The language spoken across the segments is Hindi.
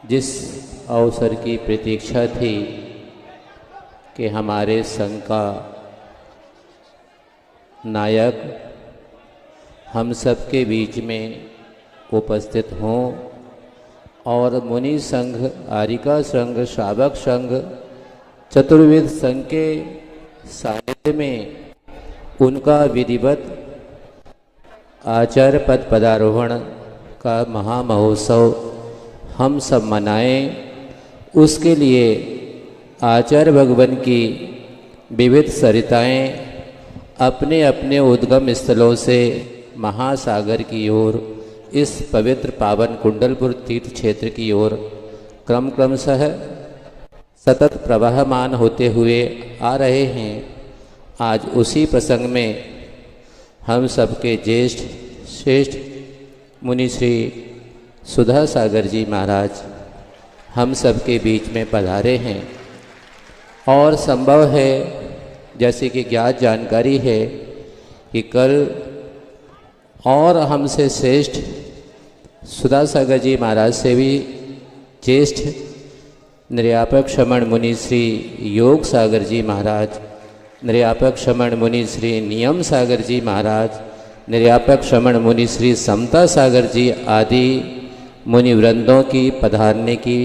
जिस अवसर की प्रतीक्षा थी कि हमारे संघ का नायक हम सब के बीच में उपस्थित हों और मुनि संघ, आरिका संघ, श्रावक संघ, चतुर्वेद संघ के सानिध्य में उनका विधिवत आचार्य पद पदारोहण का महामहोत्सव हम सब मनाएं। उसके लिए आचार्य भगवान की विविध सरिताएं अपने अपने उद्गम स्थलों से महासागर की ओर, इस पवित्र पावन कुंडलपुर तीर्थ क्षेत्र की ओर क्रमशः सतत प्रवाहमान होते हुए आ रहे हैं। आज उसी प्रसंग में हम सबके ज्येष्ठ श्रेष्ठ मुनि श्री सुधा सागर जी महाराज हम सबके बीच में पधारे हैं और संभव है, जैसे कि ज्ञात जानकारी है, कि कल और हमसे श्रेष्ठ सुधा सागर जी महाराज से भी ज्येष्ठ निर्यापक श्रमण मुनि श्री योग सागर जी महाराज, निर्यापक श्रमण मुनि श्री नियम सागर जी महाराज, निर्यापक श्रमण मुनि श्री समता सागर जी आदि मुनि वृंदों की पधारने की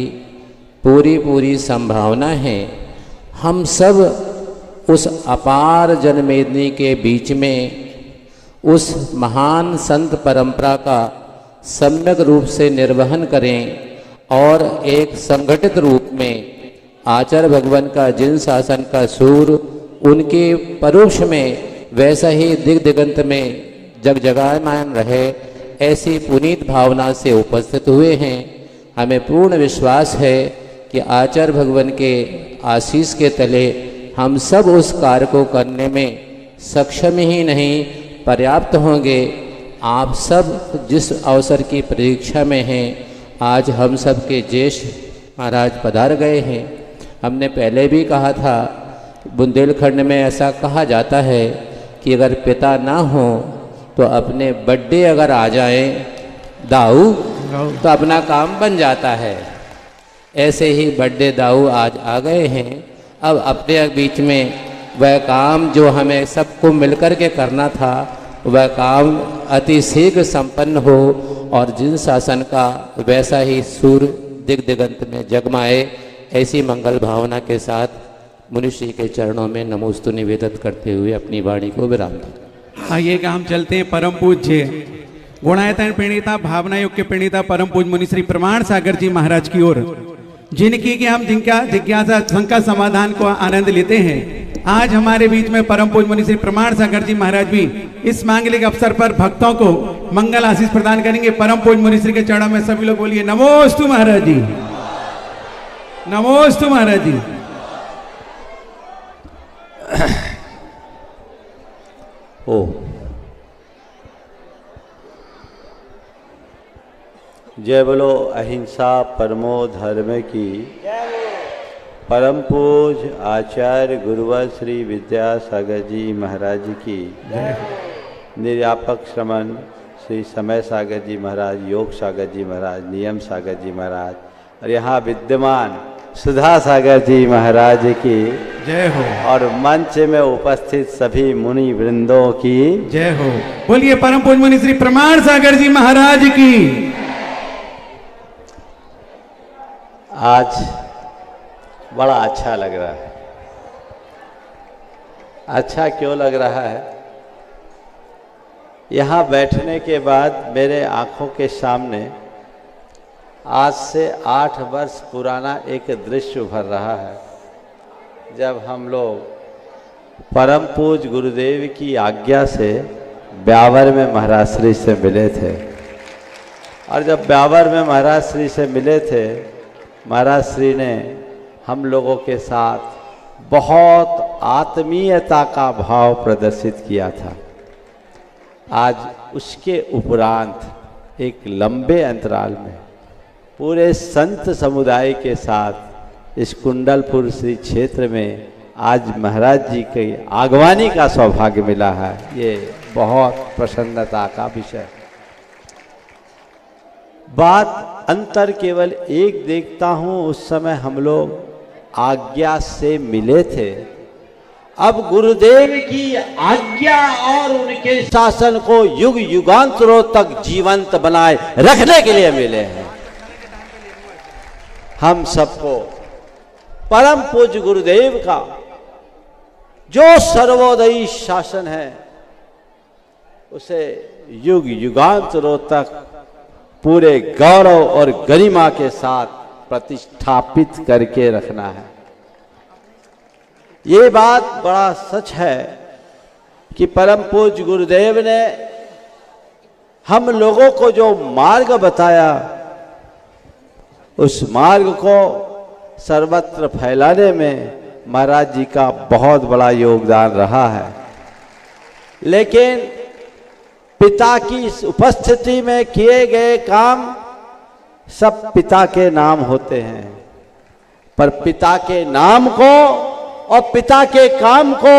पूरी संभावना है। हम सब उस अपार जनमेदिनी के बीच में उस महान संत परंपरा का सम्यक रूप से निर्वहन करें और एक संगठित रूप में आचार्य भगवान का जिन शासन का सूर उनके परोक्ष में वैसा ही दिगंत में जगजगायमान रहे, ऐसी पुनीत भावना से उपस्थित हुए हैं। हमें पूर्ण विश्वास है कि आचार्य भगवान के आशीष के तले हम सब उस कार्य को करने में सक्षम ही नहीं पर्याप्त होंगे। आप सब जिस अवसर की प्रतीक्षा में हैं, आज हम सब के ज्येष्ठ महाराज पधार गए हैं। हमने पहले भी कहा था, बुंदेलखंड में ऐसा कहा जाता है कि अगर पिता ना हो तो अपने बर्थडे अगर आ जाए दाऊ तो अपना काम बन जाता है। ऐसे ही बर्थडे दाऊ आज आ गए हैं। अब अपने बीच में वह काम जो हमें सबको मिलकर के करना था, वह काम अति शीघ्र संपन्न हो और जिन शासन का वैसा ही सूर दिगंत में जगमाए, ऐसी मंगल भावना के साथ मुनिश्री के चरणों में नमोस्तु निवेदित करते हुए अपनी वाणी को विराम दें। आइए हम चलते हैं परम पूज्य गुणायतन प्रणीता भावना युग के प्रणीता परम पूज्य मुनि श्री प्रमाण सागर जी महाराज की ओर, जिनकी कि हम जिनका जिज्ञासा शंका समाधान को आनंद लेते हैं। आज हमारे बीच में परम पूज्य मुनि श्री प्रमाण सागर जी महाराज भी इस मांगलिक अवसर पर भक्तों को मंगल आशीष प्रदान करेंगे। परम पूज्य मुनि श्री के चरणों में सभी लोग बोलिए नमोस्तु महाराज जी, नमोस्तु महाराज जी। ओ जय बोलो अहिंसा परमो धर्म की। परम पूज्य आचार्य गुरुवर श्री विद्यासागर जी महाराज की। निर्यापक श्रमण श्री समय सागर जी महाराज, योग सागर जी महाराज, नियम सागर जी महाराज और यहाँ विद्यमान सुधा सागर जी महाराज की जय हो। और मंच में उपस्थित सभी मुनि वृंदों की जय हो। बोलिए परम पूज्य मुनि श्री प्रमाण सागर जी महाराज की। आज बड़ा अच्छा लग रहा है। अच्छा क्यों लग रहा है? यहाँ बैठने के बाद मेरे आंखों के सामने आज से 8 वर्ष पुराना एक दृश्य उभर रहा है, जब हम लोग परम पूज्य गुरुदेव की आज्ञा से ब्यावर में महाराज श्री से मिले थे। और जब ब्यावर में महाराज श्री से मिले थे, महाराज श्री ने हम लोगों के साथ बहुत आत्मीयता का भाव प्रदर्शित किया था। आज उसके उपरांत एक लंबे अंतराल में पूरे संत समुदाय के साथ इस कुंडलपुर श्री क्षेत्र में आज महाराज जी की आगवानी का सौभाग्य मिला है। ये बहुत प्रसन्नता का विषय। बात अंतर केवल एक देखता हूं, उस समय हम लोग आज्ञा से मिले थे। अब गुरुदेव की आज्ञा और उनके शासन को युग युगांतरों तक जीवंत बनाए रखने के लिए मिले हैं। हम सबको परम पूज्य गुरुदेव का जो सर्वोदयी शासन है उसे युग युगांतरों तक पूरे गौरव और गरिमा के साथ प्रतिष्ठापित करके रखना है। ये बात बड़ा सच है कि परम पूज्य गुरुदेव ने हम लोगों को जो मार्ग बताया, उस मार्ग को सर्वत्र फैलाने में महाराज जी का बहुत बड़ा योगदान रहा है। लेकिन पिता की उपस्थिति में किए गए काम सब पिता के नाम होते हैं, पर पिता के नाम को और पिता के काम को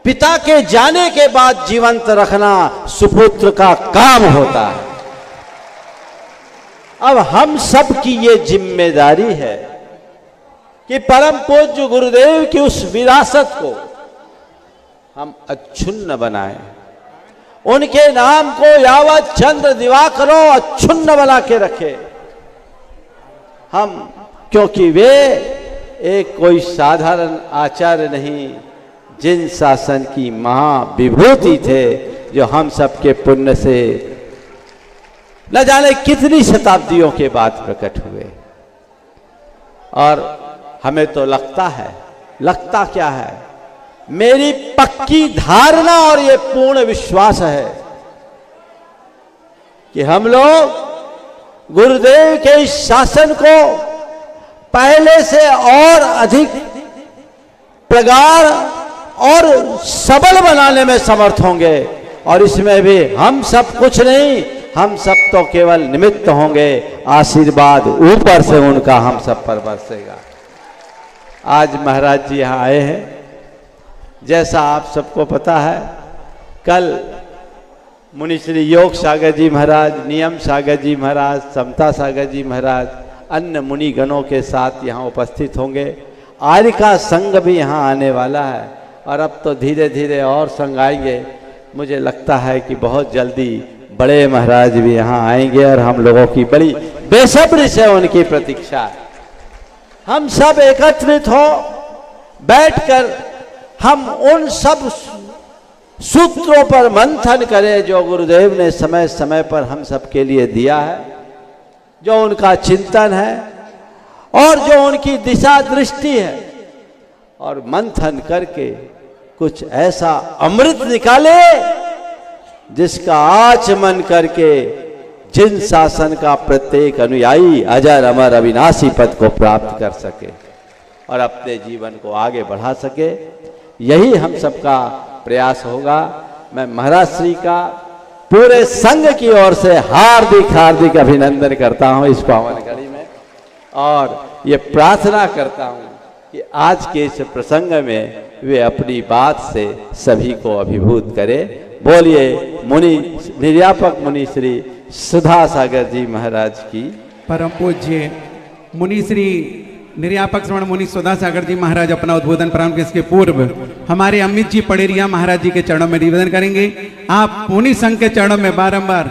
पिता के जाने के बाद जीवंत रखना सुपुत्र का काम होता है। अब हम सब की ये जिम्मेदारी है कि परम पूज्य गुरुदेव की उस विरासत को हम अक्षुण्ण बनाएं, उनके नाम को यावत चंद्र दिवाकरों अक्षुण्ण बना के रखे हम, क्योंकि वे एक कोई साधारण आचार्य नहीं, जिन शासन की महाविभूति थे, जो हम सबके पुण्य से न जाने कितनी शताब्दियों के बाद प्रकट हुए। और हमें तो लगता क्या है, मेरी पक्की धारणा और ये पूर्ण विश्वास है कि हम लोग गुरुदेव के इस शासन को पहले से और अधिक प्रगाढ़ और सबल बनाने में समर्थ होंगे। और इसमें भी हम सब कुछ नहीं, हम सब तो केवल निमित्त होंगे, आशीर्वाद ऊपर से उनका हम सब पर बरसेगा। आज महाराज जी यहाँ आए हैं, जैसा आप सबको पता है, कल मुनि श्री योग सागर जी महाराज, नियम सागर जी महाराज, समता सागर जी महाराज अन्य मुनि गणों के साथ यहाँ उपस्थित होंगे। आर्य का संघ भी यहाँ आने वाला है और अब तो धीरे धीरे और संघ आएंगे। मुझे लगता है कि बहुत जल्दी बड़े महाराज भी यहाँ आएंगे और हम लोगों की बड़ी बेसब्री से उनकी प्रतीक्षा है। हम सब एकत्रित हो बैठकर हम उन सब सूत्रों पर मंथन करें जो गुरुदेव ने समय समय पर हम सबके लिए दिया है, जो उनका चिंतन है और जो उनकी दिशा दृष्टि है, और मंथन करके कुछ ऐसा अमृत निकाले जिसका आचमन करके जिन शासन का प्रत्येक अनुयायी अजर अमर अविनाशी पद को प्राप्त कर सके और अपने जीवन को आगे बढ़ा सके। यही हम सबका प्रयास होगा। मैं महाराज श्री का पूरे संघ की ओर से हार्दिक हार्दिक अभिनंदन करता हूं इस पावन घड़ी में, और ये प्रार्थना करता हूं कि आज के इस प्रसंग में वे अपनी बात से सभी को अभिभूत करें। बोलिए मुनि निर्यापक मुनि श्री सुधा सागर जी महाराज की। परम पूज्य मुनि श्री निर्यापक श्रवण मुनि सुधा सागर जी महाराज अपना उद्बोधन प्रारंभ के इसके पूर्व हमारे अमित जी पड़ेरिया महाराज जी के चरणों में निवेदन करेंगे। आप मुनि संघ के चरणों में बारंबार,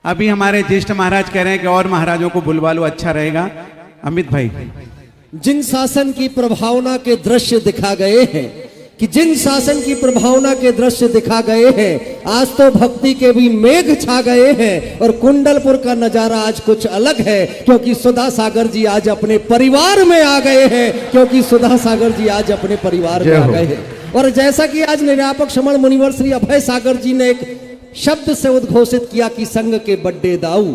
अभी हमारे ज्येष्ठ महाराज कह रहे हैं कि और महाराजों को बुलवा लो, अच्छा रहेगा। अमित भाई, जिन शासन की प्रभावना के दृश्य दिखा गए हैं, कि जिन शासन की प्रभावना के दृश्य दिखा गए हैं, आज तो भक्ति के भी मेघ छा गए हैं। और कुंडलपुर का नजारा आज कुछ अलग है, क्योंकि सुधा सागर जी आज अपने परिवार में आ गए हैं, क्योंकि सुधा सागर जी आज अपने परिवार में आ गए हैं। और जैसा कि आज निर्यापक श्रवण मुनिवर श्री अभय सागर जी ने एक शब्द से उद्घोषित किया कि संघ के बड्डे दाऊ,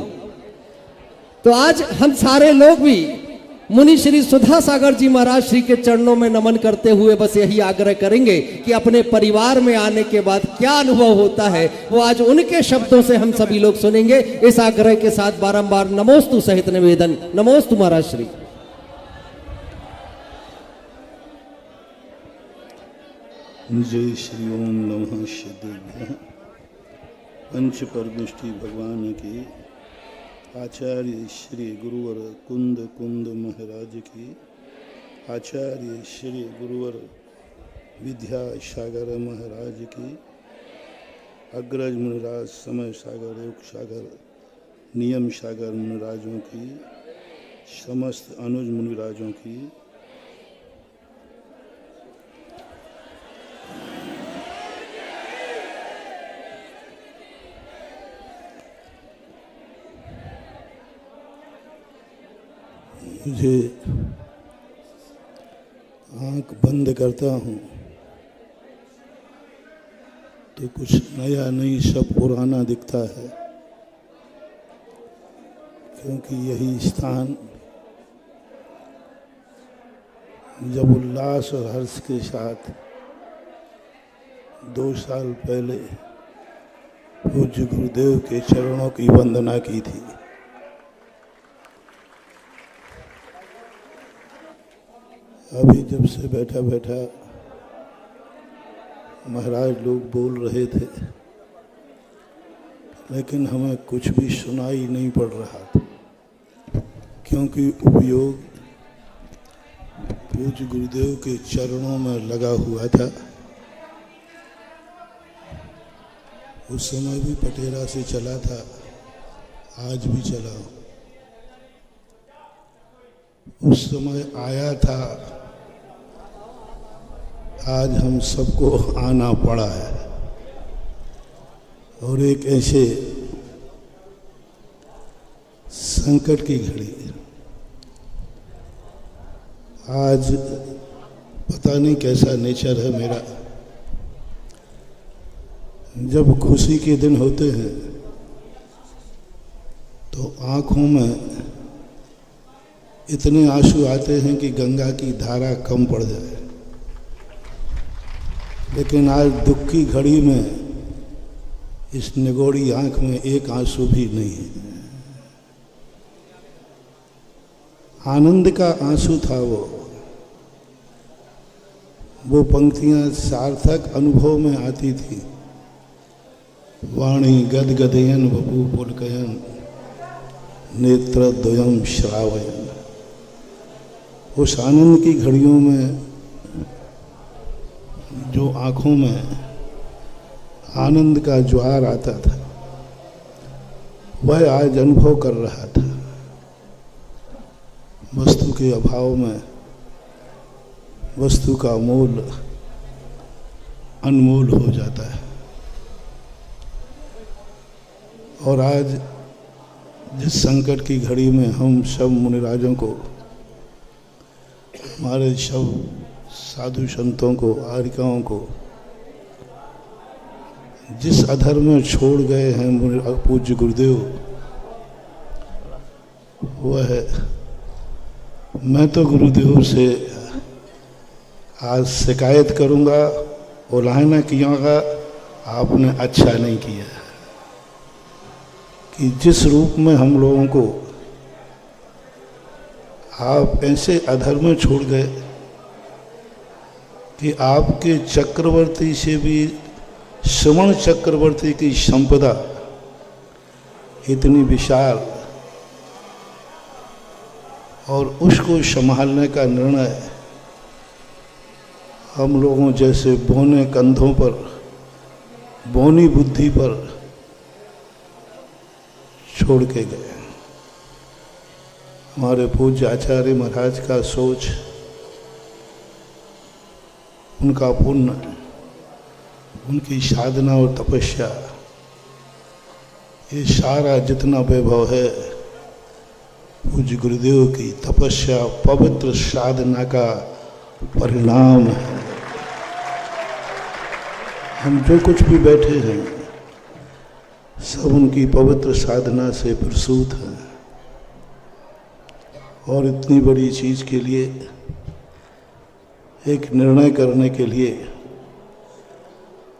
तो आज हम सारे लोग भी मुनि श्री सुधा सागर जी महाराज श्री के चरणों में नमन करते हुए बस यही आग्रह करेंगे कि अपने परिवार में आने के बाद क्या अनुभव होता है वो आज उनके शब्दों से हम सभी लोग सुनेंगे। इस आग्रह के साथ बारंबार नमोस्तु सहित निवेदन। नमोस्तु महाराज श्री। जय श्री ओम नमः शिवाय। पंच परमेष्टि भगवान की आचार्य श्री गुरुवर कुंद कुंद महाराज की, आचार्य श्री गुरुवर विद्या सागर महाराज की, अग्रज मुनिराज समय सागर योग सागर नियम सागर मुनिराजों की, समस्त अनुज मुनिराजों की, मुझे आंख बंद करता हूँ तो कुछ नया नहीं, सब पुराना दिखता है, क्योंकि यही स्थान जब उल्लास और हर्ष के साथ 2 साल पहले पूज्य गुरुदेव के चरणों की वंदना की थी, अभी जब से बैठा बैठा महाराज लोग बोल रहे थे, लेकिन हमें कुछ भी सुनाई नहीं पड़ रहा था, क्योंकि उपयोग पूज्य गुरुदेव के चरणों में लगा हुआ था। उस समय भी पटेरा से चला था, आज भी चला हूं। उस समय आया था, आज हम सबको आना पड़ा है। और एक ऐसे संकट की घड़ी, आज पता नहीं कैसा नेचर है मेरा, जब खुशी के दिन होते हैं तो आंखों में इतने आंसू आते हैं कि गंगा की धारा कम पड़ जाए, लेकिन आज दुख की घड़ी में इस निगोड़ी आंख में एक आंसू भी नहीं है। आनंद का आंसू था वो पंक्तियां सार्थक अनुभव में आती थी। वाणी गदगदयन बपू पुलकयन नेत्र द्वयम श्रावयन। उस आनंद की घड़ियों में जो आंखों में आनंद का ज्वार आता था, वह आज अनुभव कर रहा था। वस्तु के अभाव में वस्तु का मोल अनमोल हो जाता है। और आज जिस संकट की घड़ी में हम सब मुनिराजों को, हमारे सब साधु संतों को, आर्यिकाओं को जिस अधर में छोड़ गए हैं पूज्य गुरुदेव, वह है, मैं तो गुरुदेव से आज शिकायत करूंगा, उलाहना कियागा, आपने अच्छा नहीं किया कि जिस रूप में हम लोगों को आप ऐसे अधर में छोड़ गए कि आपके चक्रवर्ती से भी श्रवण चक्रवर्ती की संपदा इतनी विशाल, और उसको संभालने का निर्णय हम लोगों जैसे बोने कंधों पर, बोनी बुद्धि पर छोड़ के गए। हमारे पूज्य आचार्य महाराज का सोच, उनका पुण्य, उनकी साधना और तपस्या, ये सारा जितना वैभव है पूज्य गुरुदेव की तपस्या, पवित्र साधना का परिणाम है। हम जो कुछ भी बैठे हैं सब उनकी पवित्र साधना से प्रसूत हैं। और इतनी बड़ी चीज के लिए, एक निर्णय करने के लिए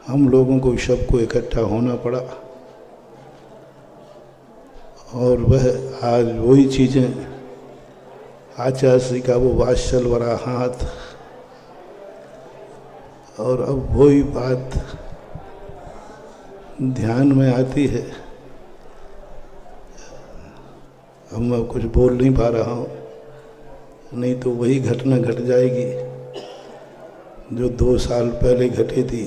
हम लोगों को सबको इकट्ठा होना पड़ा। और वह आज वही चीज़ें, आचार्य श्री का वो वात्सल भरा हाथ, और अब वही बात ध्यान में आती है। अब मैं कुछ बोल नहीं पा रहा हूँ, नहीं तो वही घटना घट जाएगी जो 2 साल पहले घटी थी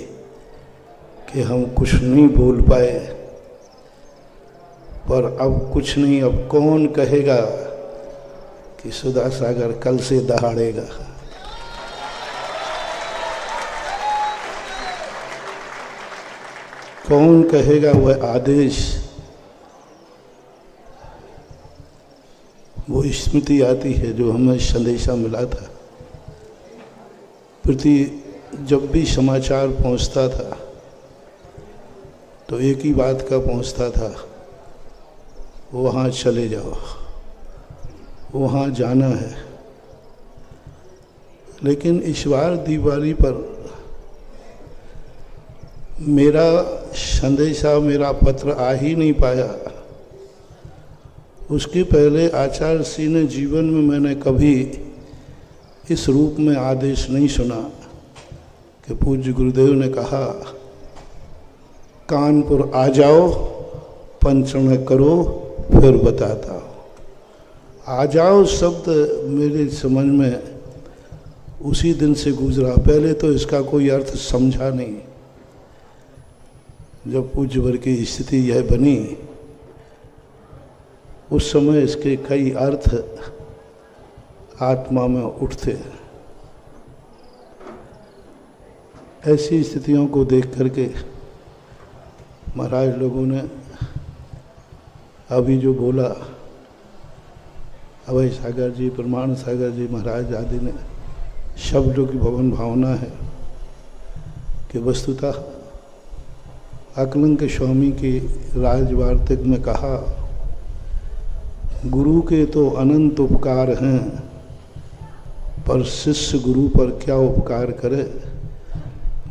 कि हम कुछ नहीं बोल पाए। पर अब कुछ नहीं, अब कौन कहेगा कि सुधा सागर कल से दहाड़ेगा। कौन कहेगा वह आदेश, वो स्मृति आती है जो हमें संदेशा मिला था। प्रति जब भी समाचार पहुंचता था तो एक ही बात का पहुंचता था, वहाँ चले जाओ, वहाँ जाना है। लेकिन इस बार दिवाली पर मेरा संदेशा, मेरा पत्र आ ही नहीं पाया। उसके पहले आचार्य श्री ने जीवन में मैंने कभी इस रूप में आदेश नहीं सुना कि पूज्य गुरुदेव ने कहा कानपुर आ जाओ, पंचरण करो, फिर बताता हूँ। आ जाओ शब्द मेरे समझ में उसी दिन से गुजरा। पहले तो इसका कोई अर्थ समझा नहीं। जब पूज्य वर की स्थिति यह बनी, उस समय इसके कई अर्थ आत्मा में उठते। ऐसी स्थितियों को देख करके महाराज लोगों ने अभी जो बोला, अभय सागर जी, प्रमाण सागर जी महाराज आदि ने, शब्दों की भवन भावना है कि वस्तुतः अकलंक स्वामी की राजवार्तिक में कहा, गुरु के तो अनंत उपकार हैं, पर शिष्य गुरु पर क्या उपकार करे,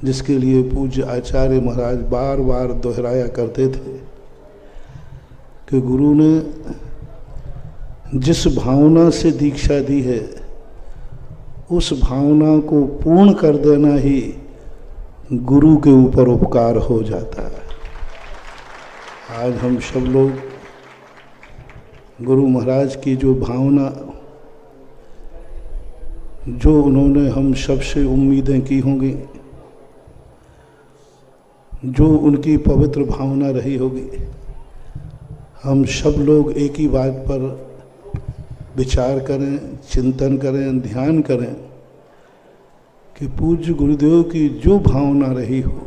जिसके लिए पूज्य आचार्य महाराज बार बार दोहराया करते थे कि गुरु ने जिस भावना से दीक्षा दी है, उस भावना को पूर्ण कर देना ही गुरु के ऊपर उपकार हो जाता है। आज हम सब लोग गुरु महाराज की जो भावना, जो उन्होंने हम सबसे उम्मीदें की होंगी, जो उनकी पवित्र भावना रही होगी, हम सब लोग एक ही बात पर विचार करें, चिंतन करें, ध्यान करें कि पूज्य गुरुदेव की जो भावना रही हो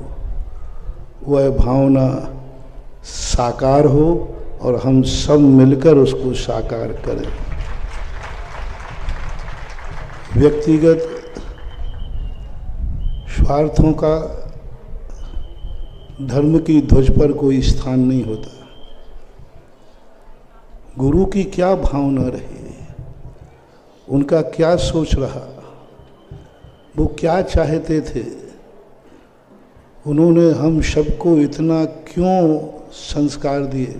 वह भावना साकार हो और हम सब मिलकर उसको साकार करें। व्यक्तिगत स्वार्थों का धर्म की ध्वज पर कोई स्थान नहीं होता। गुरु की क्या भावना रही, उनका क्या सोच रहा, वो क्या चाहते थे, उन्होंने हम सबको इतना क्यों संस्कार दिए,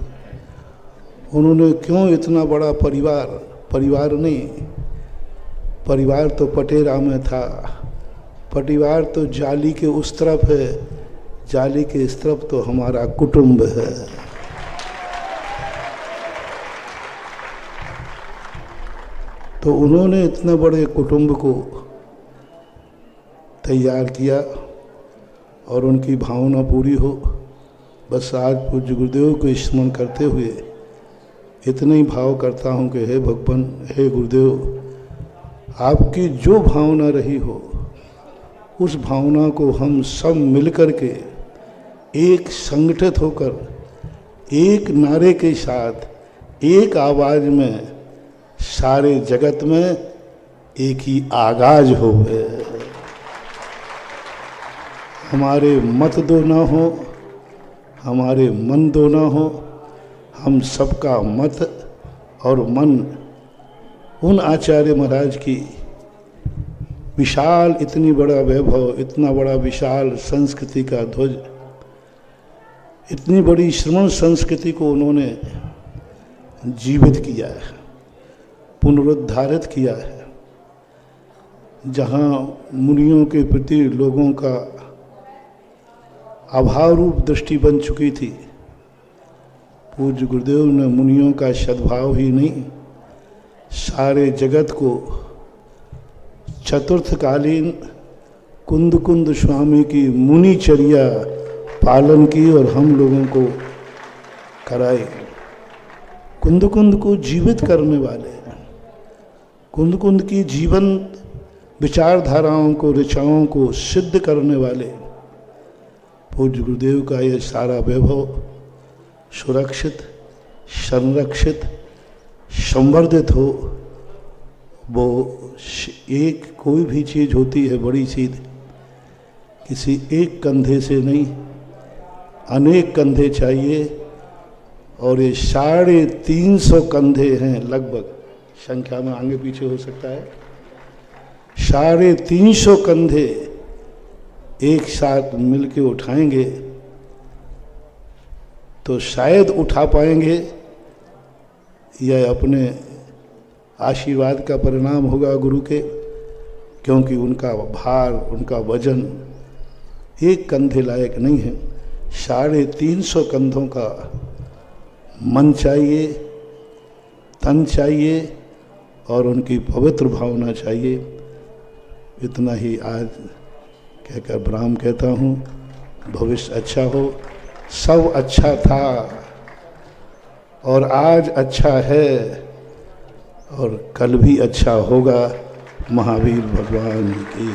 उन्होंने क्यों इतना बड़ा परिवार नहीं, परिवार तो पटेरा में था, परिवार तो जाली के उस तरफ है, जाली के इस तरफ तो हमारा कुटुंब है। तो उन्होंने इतने बड़े कुटुंब को तैयार किया और उनकी भावना पूरी हो। बस आज पूज्य गुरुदेव को स्मरण करते हुए इतना ही भाव करता हूँ कि हे भगवान, हे गुरुदेव, आपकी जो भावना रही हो उस भावना को हम सब मिलकर के एक संगठित होकर एक नारे के साथ एक आवाज में सारे जगत में एक ही आगाज हो। हमारे मत दो ना हो, हमारे मन दो ना हो, हम सबका मत और मन उन आचार्य महाराज की विशाल, इतनी बड़ा वैभव, इतना बड़ा विशाल संस्कृति का ध्वज, इतनी बड़ी श्रमण संस्कृति को उन्होंने जीवित किया है, पुनरुद्धारित किया है। जहाँ मुनियों के प्रति लोगों का अभाव रूप दृष्टि बन चुकी थी, पूज्य गुरुदेव ने मुनियों का सद्भाव ही नहीं, सारे जगत को चतुर्थकालीन कुंद कुंद स्वामी की मुनिचर्या पालन की और हम लोगों को कराए। कुंद कुंद को जीवित करने वाले, कुंद कुंद की जीवन विचारधाराओं को, ऋचाओं को सिद्ध करने वाले पूज्य गुरुदेव का ये सारा वैभव सुरक्षित, संरक्षित, संवर्धित हो। वो एक कोई भी चीज़ होती है बड़ी चीज़, किसी एक कंधे से नहीं, अनेक कंधे चाहिए। और ये 350 कंधे हैं लगभग, संख्या में आगे पीछे हो सकता है। 350 कंधे एक साथ मिलके उठाएंगे तो शायद उठा पाएंगे, यह अपने आशीर्वाद का परिणाम होगा गुरु के, क्योंकि उनका भार, उनका वजन एक कंधे लायक नहीं है। 350 कंधों का मन चाहिए, तन चाहिए और उनकी पवित्र भावना चाहिए। इतना ही आज कहकर ब्राह्म कहता हूँ। भविष्य अच्छा हो। सब अच्छा था और आज अच्छा है और कल भी अच्छा होगा। महावीर भगवान की